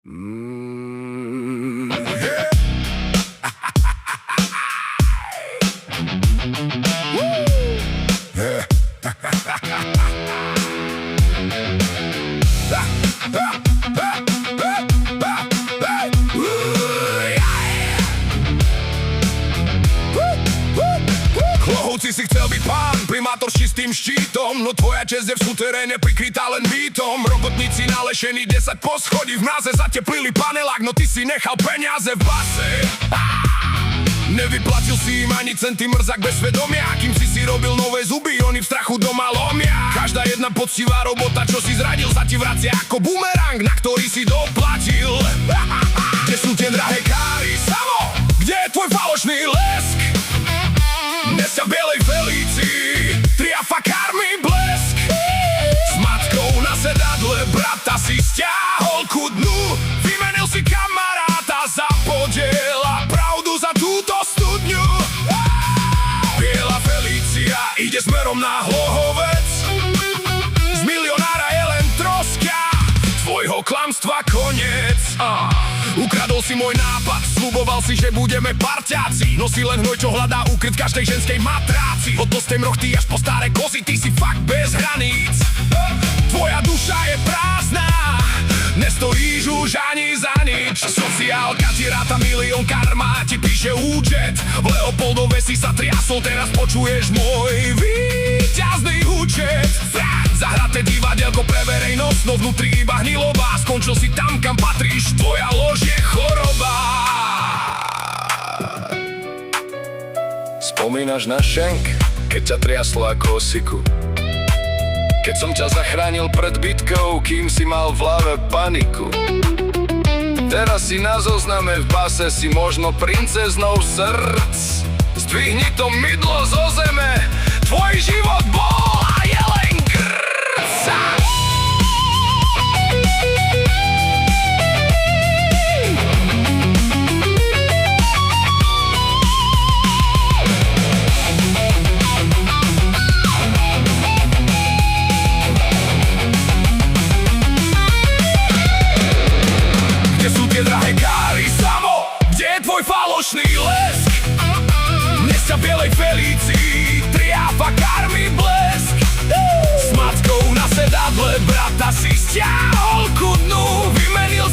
Hoci si chcel byť pán, primátor s čistým štítom, no tvoja česť je v súteréne prikrytá len mýtom. Robotníci nalešení 10 poschodí, v mraze zateplili panelák, no ty si nechal peniaze v base. Nevyplatil si im ani centy, mrzak bez svedomia, kým si robil nové zuby, oni v strachu doma lomia. Každá jedna poctivá robota, čo si zradil, sa ti vracia ako bumerang, na ktorý si doplatil. Kde sú tie drahé káry, Samo? Kde je tvoj falošný lesk? Dnes ťa v bielej Felícii triafa karmi blesk. S matkou na sedadle brata si stiahol ku dnu, vymenil si kamaráta za podiel a pravdu za túto studňu. Biela Felícia ide smerom na Hlohovec, z milionára je len troska, tvojho klamstva koniec. Ukradol si môj nápad, sľuboval si, že budeme parťáci, no si len hnoj, čo hľadá úkryt každej ženskej matráci. Od tlstej mrochty až po staré kozy, ty si fakt bez hraníc. Tvoja duša je prázdna, nestojíš už ani za nič. Sociálka ti ráta milión, karma ti píše účet. V Leopoldove si sa triasol, teraz počuješ môj víťazný účet. Zahraté divadelko pre verejnosť, no vnútri iba hnilová. Skončil si tam, kam patríš, tvoja lož je choroba. Spomínaš na šenk, keď ťa triaslo ako osiku? Keď som ťa zachránil pred bitkou, kým si mal v hlave paniku. Teraz si na zozname, v base si možno princeznou srdc. Zdvihni to mydlo zo zeme, tvoj život bol a je len grca. Drahé káry, Samo, kde je tvoj falošný lesk? Dnes ťa v bielej Felícii triafa karmi blesk. S matkou na sedadle brata si stiahol ku dnu, vymenil